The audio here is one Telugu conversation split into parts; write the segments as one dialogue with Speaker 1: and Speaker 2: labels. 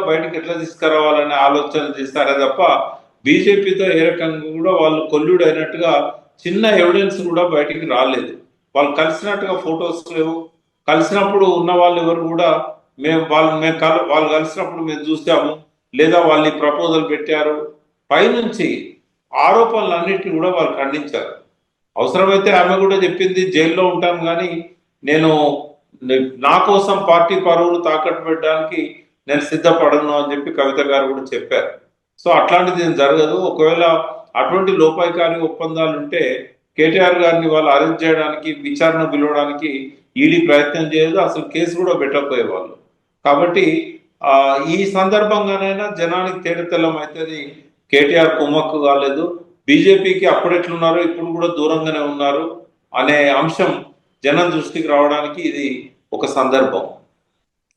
Speaker 1: బయటకు ఎట్లా తీసుకురావాలనే ఆలోచన చేస్తారే తప్ప బీజేపీతో ఏ రకంగా కూడా వాళ్ళు కొల్లుడు అయినట్టుగా చిన్న ఎవిడెన్స్ కూడా బయటికి రాలేదు. వాళ్ళు కలిసినట్టుగా ఫొటోస్ లేవు. కలిసినప్పుడు ఉన్న వాళ్ళు ఎవరు కూడా వాళ్ళు కలిసినప్పుడు మేము చూసాము, లేదా వాళ్ళు ప్రపోజల్ పెట్టారు, పైనుంచి ఆరోపణలన్నిటిని కూడా వాళ్ళు ఖండించారు. అవసరమైతే ఆమె కూడా చెప్పింది జైల్లో ఉంటాను కానీ నేను నా కోసం పార్టీ పరువులు తాకట్టు పెట్టడానికి నేను సిద్ధపడను అని చెప్పి కవిత గారు కూడా చెప్పారు. సో అట్లాంటిది ఏం జరగదు. ఒకవేళ అటువంటి లోపాయికారి ఒప్పందాలు ఉంటే కేటీఆర్ గారిని వాళ్ళు అరెస్ట్ చేయడానికి, విచారణ పిలవడానికి ఈడీ ప్రయత్నం చేయదు, అసలు కేసు కూడా పెట్టకపోయేవాళ్ళు. కాబట్టి ఈ సందర్భంగానైనా జనానికి తేటతెల్లం అవుతుంది. కేటీఆర్ కుమ్మక్కు కాలేదు, బీజేపీకి అప్పుడెట్లున్నారో ఇప్పుడు కూడా దూరంగానే ఉన్నారు అనే అంశం జనం దృష్టికి రావడానికి ఇది ఒక సందర్భం.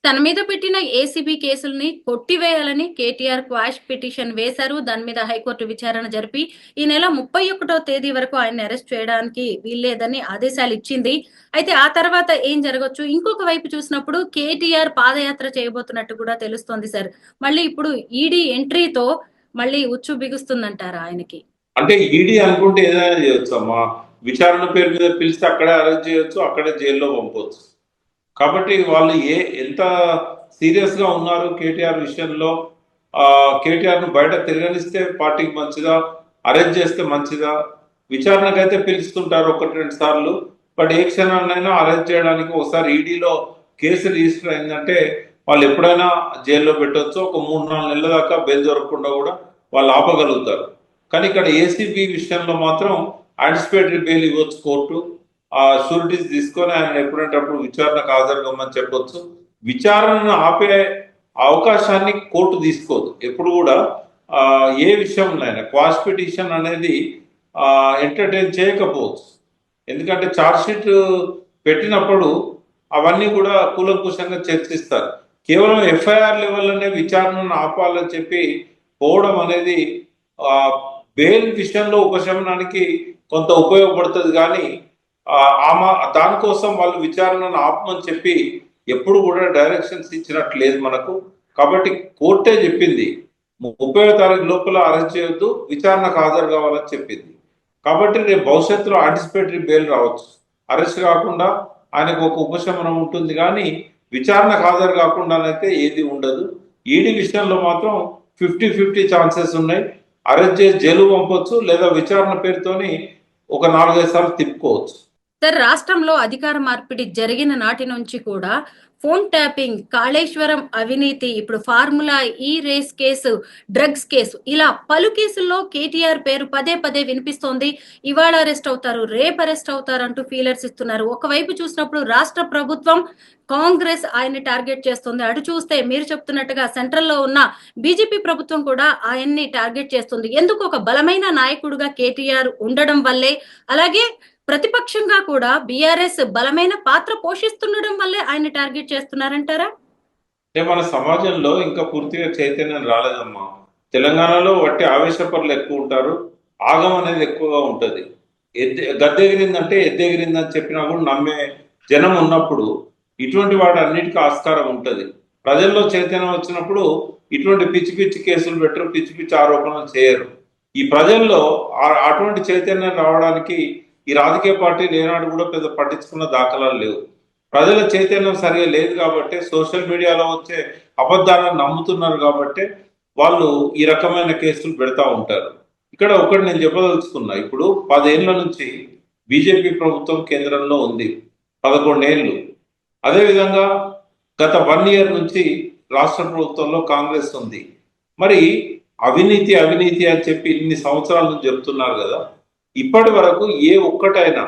Speaker 2: తన మీద పెట్టిన ఏసీబీ కేసుల్ని కొట్టివేయాలని కేటీఆర్ క్వాష్ పిటిషన్ వేశారు. దాని మీద హైకోర్టు విచారణ జరిపి ఈ నెల 31వ తేదీ వరకు ఆయన్ని అరెస్ట్ చేయడానికి వీల్లేదని ఆదేశాలు ఇచ్చింది. అయితే ఆ తర్వాత ఏం జరగచ్చు? ఇంకొక వైపు చూసినప్పుడు కేటీఆర్ పాదయాత్ర చేయబోతున్నట్టు కూడా తెలుస్తోంది సార్. మళ్ళీ ఇప్పుడు ఈడీ ఎంట్రీతో మళ్ళీ ఉచ్చు బిగుస్తుందంటారా ఆయనకి?
Speaker 1: అంటే ఈడీ అనుకుంటే ఏదైనా చేయొచ్చు అమ్మా. విచారణ పేరు మీద పిలిస్తే అక్కడే అరెస్ట్ చేయొచ్చు, అక్కడే జైల్లో పంపవచ్చు. కాబట్టి వాళ్ళు ఎంత సీరియస్ గా ఉన్నారు కేటీఆర్ విషయంలో, కేటీఆర్ ను బయట తిరగనిస్తే పార్టీకి మంచిదా, అరెస్ట్ చేస్తే మంచిదా? విచారణకైతే పిలుస్తుంటారు 1-2 సార్లు, బట్ ఏ క్షణాన్నైనా అరెస్ట్ చేయడానికి ఒకసారి ఈడీలో కేసు రిజిస్టర్ అయిందంటే వాళ్ళు ఎప్పుడైనా జైల్లో పెట్టవచ్చు. ఒక 3-4 నెలల దాకా బెయిల్ దొరకకుండా కూడా వాళ్ళు ఆపగలుగుతారు. కానీ ఇక్కడ ఏసీబీ విషయంలో మాత్రం యాంటిసిపేటరీ బెయిల్ ఇవ్వచ్చు కోర్టు. షూరిటీస్ తీసుకొని ఆయన ఎప్పుడంటే అప్పుడు విచారణకు హాజరుగమ్మని చెప్పొచ్చు. విచారణను ఆపే అవకాశాన్ని కోర్టు తీసుకోదు ఎప్పుడు కూడా. ఏ విషయంలో క్వాష్ పిటిషన్ అనేది ఎంటర్టైన్ చేయకపోవచ్చు. ఎందుకంటే ఛార్జ్ షీట్ పెట్టినప్పుడు అవన్నీ కూడా కూలంకుషంగా చర్చిస్తారు. కేవలం ఎఫ్ఐఆర్ లెవెల్లోనే విచారణను ఆపాలని చెప్పి పోవడం అనేది బెయిల్ విషయంలో ఉపశమనానికి కొంత ఉపయోగపడుతుంది. కానీ దానికోసం వాళ్ళు విచారణను ఆపమని చెప్పి ఎప్పుడు కూడా డైరెక్షన్స్ ఇచ్చినట్టు లేదు మనకు. కాబట్టి కోర్టే చెప్పింది 30వ తారీఖు లోపల అరెస్ట్ చేయొద్దు, విచారణకు హాజరు కావాలని చెప్పింది. కాబట్టి రేపు భవిష్యత్తులో యాంటిసిపేటరీ బెయిల్ రావచ్చు. అరెస్ట్ కాకుండా ఆయనకు ఒక ఉపశమనం ఉంటుంది, కానీ విచారణకు హాజరు కాకుండానైతే ఏది ఉండదు. ఈడీ విషయంలో మాత్రం 50-50 ఛాన్సెస్ ఉన్నాయి. అరెస్ట్ చేసి జైలు పంపొచ్చు, లేదా విచారణ పేరుతోని ఒక 4-5 సార్లు తిప్పుకోవచ్చు.
Speaker 2: సార్, రాష్ట్రంలో అధికార మార్పిడి జరిగిన నాటి నుంచి కూడా ఫోన్ ట్యాపింగ్, కాళేశ్వరం అవినీతి, ఇప్పుడు ఫార్ములా ఈ రేస్ కేసు, డ్రగ్స్ కేసు, ఇలా పలు కేసుల్లో కేటీఆర్ పేరు పదే పదే వినిపిస్తోంది. ఇవాళ అరెస్ట్ అవుతారు, రేపు అరెస్ట్ అవుతారు అంటూ ఫీలర్స్ ఇస్తున్నారు. ఒకవైపు చూసినప్పుడు రాష్ట్ర ప్రభుత్వం, కాంగ్రెస్ ఆయన్ని టార్గెట్ చేస్తుంది. అటు చూస్తే మీరు చెప్తున్నట్టుగా సెంట్రల్లో ఉన్న బీజేపీ ప్రభుత్వం కూడా ఆయన్ని టార్గెట్ చేస్తుంది. ఎందుకు? ఒక బలమైన నాయకుడుగా కేటీఆర్ ఉండడం వల్లే, అలాగే ప్రతిపక్షంగా కూడా బీఆర్ఎస్ బలమైన పాత్ర పోషిస్తుండడం వల్లే ఆయన టార్గెట్ చేస్తున్నారంటారా?
Speaker 1: అంటే మన సమాజంలో ఇంకా పూర్తిగా చైతన్యం రాలేదమ్మా. తెలంగాణలో వట్టి ఆవేశపరులు ఎక్కువ ఉంటారు, ఆగం అనేది ఎక్కువగా ఉంటుంది. గద్దెగిరిందంటే ఎద్దెగిరిందని చెప్పినా కూడా నమ్మే జనం ఉన్నప్పుడు ఇటువంటి వాటి అన్నిటికీ ఆస్కారం ఉంటుంది. ప్రజల్లో చైతన్యం వచ్చినప్పుడు ఇటువంటి పిచ్చి పిచ్చి కేసులు పెట్టరు, పిచ్చి పిచ్చి ఆరోపణలు చేయరు. ఈ ప్రజల్లో అటువంటి చైతన్యం రావడానికి ఈ రాజకీయ పార్టీలు ఏనాడు కూడా పెద్ద పట్టించుకున్న దాఖలాలు లేవు. ప్రజల చైతన్యం సరిగా లేదు కాబట్టి, సోషల్ మీడియాలో వచ్చే అబద్ధాలను నమ్ముతున్నారు కాబట్టి వాళ్ళు ఈ రకమైన కేసులు పెడతా ఉంటారు. ఇక్కడ ఒకటి నేను చెప్పదలుచుకున్నా, ఇప్పుడు 10 ఏళ్ల నుంచి బీజేపీ ప్రభుత్వం కేంద్రంలో ఉంది, 11 ఏళ్ళు. అదేవిధంగా గత 1 ఇయర్ నుంచి రాష్ట్ర ప్రభుత్వంలో కాంగ్రెస్ ఉంది. మరి అవినీతి అవినీతి అని చెప్పి ఇన్ని సంవత్సరాల నుంచి చెప్తున్నారు కదా, ఇప్పటి వరకు ఏ ఒక్కటైనా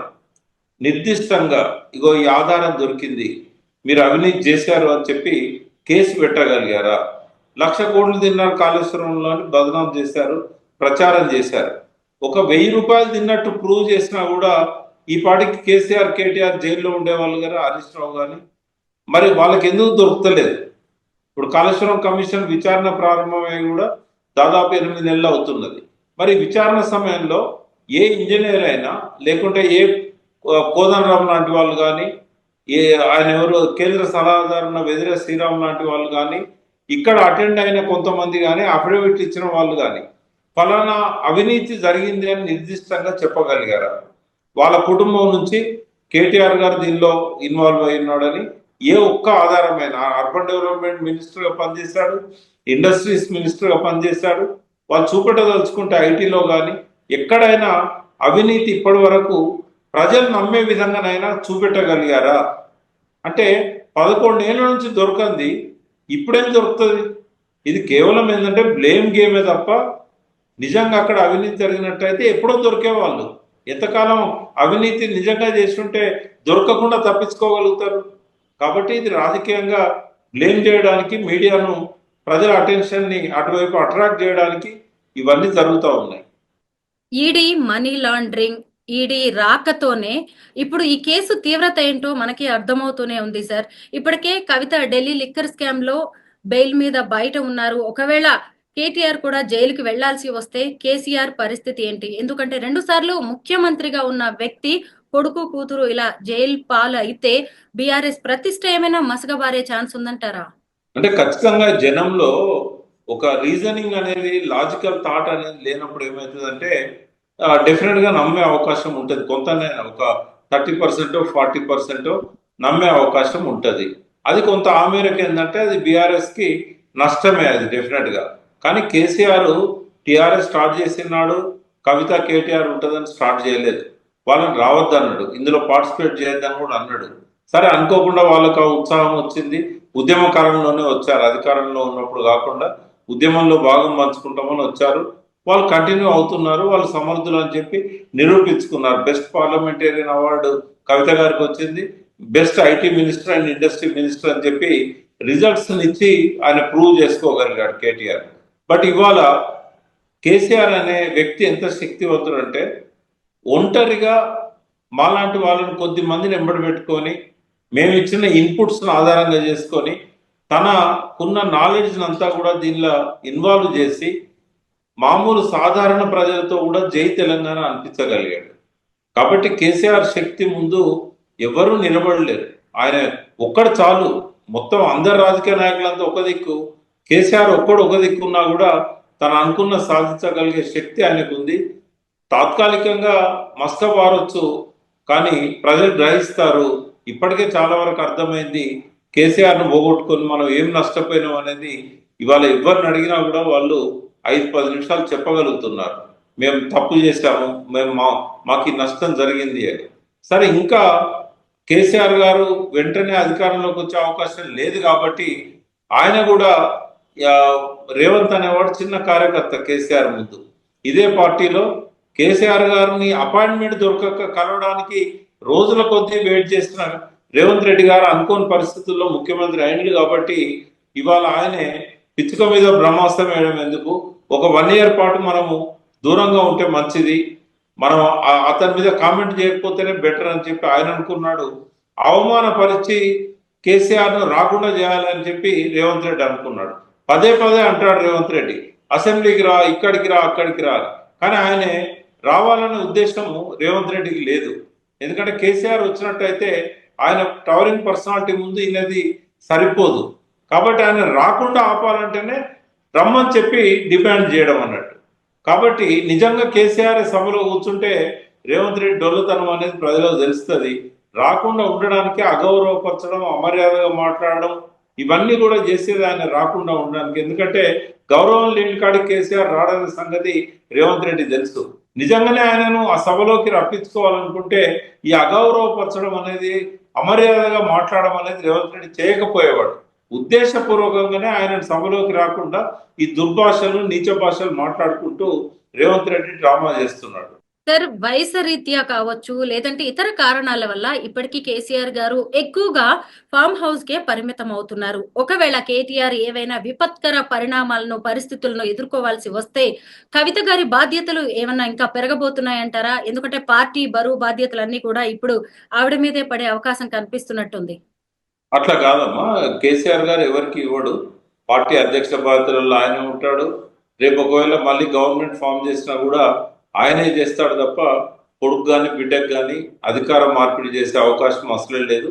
Speaker 1: నిర్దిష్టంగా ఇగో ఈ ఆధారం దొరికింది, మీరు అవినీతి చేశారు అని చెప్పి కేసు పెట్టగలిగారా? 1,00,000 కోట్లు తిన్నారు కాళేశ్వరంలో అని బదనాం చేశారు, ప్రచారం చేశారు. ఒక 1,000 రూపాయలు తిన్నట్టు ప్రూవ్ చేసినా కూడా ఈ పాటికి కేసీఆర్ కేటీఆర్ జైల్లో ఉండేవాళ్ళు కదా, హరీష్ రావు కానీ. మరి వాళ్ళకి ఎందుకు దొరుకుతలేదు? ఇప్పుడు కాళేశ్వరం కమిషన్ విచారణ ప్రారంభమై కూడా దాదాపు 8 నెలలు అవుతున్నది. మరి విచారణ సమయంలో ఏ ఇంజనీర్ అయినా, లేకుంటే ఏ కోదండరామ్ లాంటి వాళ్ళు కానీ, ఆయన ఎవరు కేంద్ర సలహాదారు వెదిరే శ్రీరామ్ లాంటి వాళ్ళు కానీ, ఇక్కడ అటెండ్ అయిన కొంతమంది కానీ అఫిడవిట్ ఇచ్చిన వాళ్ళు కానీ ఫలానా అవినీతి జరిగింది అని నిర్దిష్టంగా చెప్పగలిగారా? వాళ్ళ కుటుంబం నుంచి కేటీఆర్ గారు దీనిలో ఇన్వాల్వ్ అయి ఉన్నాడని ఏ ఒక్క ఆధారమైన అర్బన్ డెవలప్మెంట్ మినిస్టర్గా పనిచేశాడు, ఇండస్ట్రీస్ మినిస్టర్గా పనిచేశాడు. వాళ్ళు చూపెట్టదలుచుకుంటే ఐటీలో కానీ ఎక్కడైనా అవినీతి ఇప్పటి వరకు ప్రజలు నమ్మే విధంగానైనా చూపెట్టగలిగారా? అంటే 11 ఏళ్ళ నుంచి దొరకంది ఇప్పుడేం దొరుకుతుంది? ఇది కేవలం ఏంటంటే బ్లేమ్ గేమే తప్ప నిజంగా అక్కడ అవినీతి జరిగినట్టయితే ఎప్పుడో దొరికేవాళ్ళు. ఎంతకాలం అవినీతి నిజంగా చేస్తుంటే దొరకకుండా తప్పించుకోగలుగుతారు? కాబట్టి ఇది రాజకీయంగా బ్లేమ్ చేయడానికి, మీడియాను ప్రజల అటెన్షన్ని అటువైపు అట్రాక్ట్ చేయడానికి ఇవన్నీ జరుగుతూ ఉన్నాయి.
Speaker 2: ఈడీ మనీ లాండరింగ్, ఈడీ రాకతోనే ఇప్పుడు ఈ కేసు తీవ్రత ఏంటో మనకి అర్థమవుతూనే ఉంది సార్. ఇప్పటికే కవిత ఢిల్లీ లిక్కర్ స్కామ్ లో బెయిల్ మీద బయట ఉన్నారు. ఒకవేళ కేటీఆర్ కూడా జైలుకి వెళ్లాల్సి వస్తే కేసీఆర్ పరిస్థితి ఏంటి? ఎందుకంటే 2 సార్లు ముఖ్యమంత్రిగా ఉన్న వ్యక్తి కొడుకు కూతురు ఇలా జైలు పాలు అయితే బీఆర్ఎస్ ప్రతిష్ట ఏమైనా మసకబారే ఛాన్స్ ఉందంటారా?
Speaker 1: అంటే ఖచ్చితంగా జనంలో ఒక రీజనింగ్ అనేది, లాజికల్ థాట్ అనేది లేనప్పుడు ఏమవుతుందంటే డెఫినెట్ గా నమ్మే అవకాశం ఉంటుంది. కొంతనే ఒక 30% 40% నమ్మే అవకాశం ఉంటుంది. అది కొంత ఆ మేరకు ఏంటంటే అది బీఆర్ఎస్ కి నష్టమే, అది డెఫినెట్ గా. కానీ కేసీఆర్ టీఆర్ఎస్ స్టార్ట్ చేసినాడు, కవిత కేటీఆర్ ఉంటుందని స్టార్ట్ చేయలేదు. వాళ్ళని రావద్దన్నాడు, ఇందులో పార్టిసిపేట్ చేయొద్దని కూడా అన్నాడు. సరే, అనుకోకుండా వాళ్ళకు ఆ ఉత్సాహం వచ్చింది, ఉద్యమ కాలంలోనే వచ్చారు. అధికారంలో ఉన్నప్పుడు కాకుండా ఉద్యమంలో భాగం పంచుకుంటామని వచ్చారు. వాళ్ళు కంటిన్యూ అవుతున్నారు, వాళ్ళు సమర్థులు అని చెప్పి నిరూపించుకున్నారు. బెస్ట్ పార్లమెంటేరియన్ అవార్డు కవిత గారికి వచ్చింది, best IT minister and industry minister అని చెప్పి రిజల్ట్స్ ఇచ్చి ఆయన ప్రూవ్ చేసుకోగలిగాడు కేటీఆర్. బట్ ఇవాళ కేసీఆర్ అనే వ్యక్తి ఎంత శక్తివంతుడు అంటే ఒంటరిగా మాలాంటి వాళ్ళని కొద్ది మందిని ఎంబడి పెట్టుకొని మేము ఇచ్చిన ఇన్పుట్స్ ఆధారంగా చేసుకొని తనకున్న నాలెడ్జ్ అంతా కూడా దీనిలో ఇన్వాల్వ్ చేసి మామూలు సాధారణ ప్రజలతో కూడా జై తెలంగాణ అనిపించగలిగాడు. కాబట్టి కేసీఆర్ శక్తి ముందు ఎవరూ నిలబడలేరు. ఆయన ఒక్కడు చాలు. మొత్తం అందరు రాజకీయ నాయకులంతా ఒక దిక్కు, కేసీఆర్ ఒక్కడు ఒక దిక్కున్నా కూడా తను అనుకున్న సాధించగలిగే శక్తి ఆయనకు ఉంది. తాత్కాలికంగా మస్తబారొచ్చు, కానీ ప్రజలు గ్రహిస్తారు. ఇప్పటికే చాలా వరకు అర్థమైంది, కేసీఆర్ను పోగొట్టుకొని మనం ఏం నష్టపోయినాం అనేది ఇవాళ ఎవరిని అడిగినా కూడా వాళ్ళు 5-10 నిమిషాలు చెప్పగలుగుతున్నారు. మేము తప్పు చేశాము, మేము మాకు ఈ నష్టం జరిగింది అని. సరే, ఇంకా కేసీఆర్ గారు వెంటనే అధికారంలోకి వచ్చే అవకాశం లేదు కాబట్టి ఆయన కూడా రేవంత్ అనేవాడు చిన్న కార్యకర్త కేసీఆర్ ముందు. ఇదే పార్టీలో కేసీఆర్ గారిని అపాయింట్మెంట్ దొరకక కలవడానికి రోజుల కొద్దీ వెయిట్ చేసిన రేవంత్ రెడ్డి గారు అనుకోని పరిస్థితుల్లో ముఖ్యమంత్రి అయింది కాబట్టి ఇవాళ ఆయనే పిచ్చుక మీద బ్రహ్మాస్త్రం వేయడం ఎందుకు, ఒక 1 year పాటు మనము దూరంగా ఉంటే మంచిది, మనం అతని మీద కామెంట్ చేయకపోతేనే బెటర్ అని చెప్పి ఆయన అనుకున్నాడు. అవమానపరిచి కేసీఆర్ను రాకుండా చేయాలని చెప్పి రేవంత్ రెడ్డి అనుకున్నాడు. పదే అంటాడు రేవంత్ రెడ్డి, అసెంబ్లీకి రా, ఇక్కడికి రా, అక్కడికి రా. కానీ ఆయనే రావాలనే ఉద్దేశము రేవంత్ రెడ్డికి లేదు. ఎందుకంటే కేసీఆర్ వచ్చినట్టయితే ఆయన టవరింగ్ పర్సనాలిటీ ముందు ఈయనది సరిపోదు. కాబట్టి ఆయన రాకుండా ఆపాలంటేనే రమ్మని చెప్పి డిమాండ్ చేయడం అన్నట్టు. కాబట్టి నిజంగా కేసీఆర్ సభలో కూర్చుంటే రేవంత్ రెడ్డి డొల్లతనం అనేది ప్రజలకు తెలుస్తుంది. రాకుండా ఉండడానికి అగౌరవపరచడం, అమర్యాదగా మాట్లాడడం, ఇవన్నీ కూడా చేసేది ఆయన రాకుండా ఉండడానికి. ఎందుకంటే గౌరవం లేని కాడికి కేసీఆర్ రాడనే సంగతి రేవంత్ రెడ్డి తెలుసు. నిజంగానే ఆయనను ఆ సభలోకి రప్పించుకోవాలనుకుంటే ఈ అగౌరవపరచడం అనేది, అమర్యాదగా మాట్లాడడం అనేది రేవంత్ రెడ్డి చేయకపోయేవాడు. ఉద్దేశపూర్వకంగానే ఆయన సభలోకి రాకుండా ఈ దుర్భాషలు, నీచ భాషలు మాట్లాడుకుంటూ రేవంత్ రెడ్డి డ్రామా చేస్తున్నాడు.
Speaker 2: సార్, వయసు రీత్యా కావచ్చు, లేదంటే ఇతర కారణాల వల్ల ఇప్పటికీ కేసీఆర్ గారు ఎక్కువగా ఫామ్ హౌస్ కే పరిమితం అవుతున్నారు. ఒకవేళ కేటీఆర్ ఏవైనా విపత్కర పరిస్థితులను ఎదుర్కోవాల్సి వస్తే కవిత గారి బాధ్యతలు ఏమన్నా ఇంకా పెరగబోతున్నాయంటారా? ఎందుకంటే పార్టీ బరువు బాధ్యతలన్నీ కూడా ఇప్పుడు ఆవిడ మీదే పడే అవకాశం కనిపిస్తున్నట్టుంది.
Speaker 1: అట్లా కాదమ్మా, కేసీఆర్ గారు ఎవరికి ఇవ్వడు. పార్టీ అధ్యక్ష బాధ్యతలలో ఆయన ఉంటాడు. రేపు ఒకవేళ మళ్ళీ గవర్నమెంట్ ఫామ్ చేసినా కూడా ఆయనే చేస్తాడు తప్ప కొడుకు కానీ బిడ్డకు కానీ అధికార మార్పిడి చేసే అవకాశం అసలే లేదు.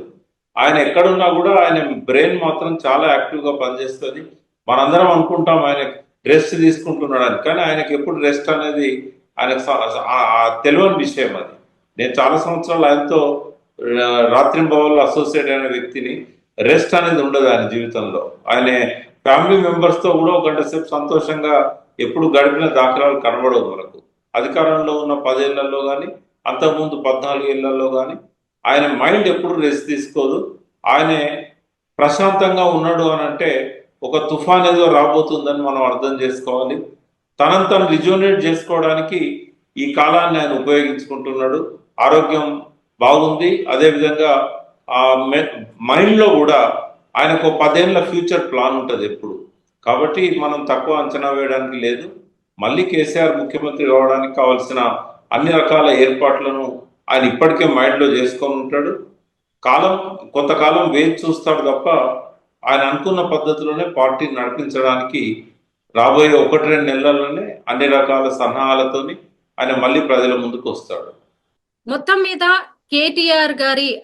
Speaker 1: ఆయన ఎక్కడున్నా కూడా ఆయన బ్రెయిన్ మాత్రం చాలా యాక్టివ్గా పనిచేస్తుంది. మనందరం అనుకుంటాం ఆయన రెస్ట్ తీసుకుంటున్నాడని, కానీ ఆయనకి ఎప్పుడు రెస్ట్ అనేది ఆయనకు తెలియని విషయం అది. నేను చాలా సంవత్సరాలు ఆయనతో రాత్రింబవళ్ళు అసోసియేట్ అయిన వ్యక్తిని. రెస్ట్ అనేది ఉండదు ఆయన జీవితంలో. ఆయన ఫ్యామిలీ మెంబర్స్ తో కూడా ఒక గంట సేపు సంతోషంగా ఎప్పుడు గడిపిన దాఖలాలు కనబడవు మనకు. అధికారంలో ఉన్న 10 ఏళ్లలో కానీ, అంతకుముందు 14 ఏళ్లలో కానీ ఆయన మైండ్ ఎప్పుడు రెస్ట్ తీసుకోదు. ఆయనే ప్రశాంతంగా ఉన్నాడు అని అంటే ఒక తుఫాన్ ఏదో రాబోతుందని మనం అర్థం చేసుకోవాలి. తనను తను రిజోనేట్ చేసుకోవడానికి ఈ కాలాన్ని ఆయన ఉపయోగించుకుంటున్నాడు. ఆరోగ్యం బాగుంది. అదేవిధంగా ఆ మైండ్లో కూడా ఆయనకు 10 ఏళ్ల ఫ్యూచర్ ప్లాన్ ఉంటుంది ఎప్పుడు. కాబట్టి మనం తక్కువ అంచనా వేయడానికి లేదు. మళ్ళీ కేసీఆర్ ముఖ్యమంత్రి కావడానికి కావాల్సిన అన్ని రకాల ఏర్పాట్లను ఆయన ఇప్పటికే మైండ్లో చేసుకొని ఉంటాడు. కొంతకాలం వేచి చూస్తాడు తప్ప ఆయన అనుకున్న పద్ధతిలోనే పార్టీని నడిపించడానికి రాబోయే 1-2 నెలల్లోనే అన్ని రకాల సన్నాహాలతోని ఆయన మళ్ళీ ప్రజల ముందుకు వస్తాడు.
Speaker 2: మొత్తం మీద కేటీఆర్ గారి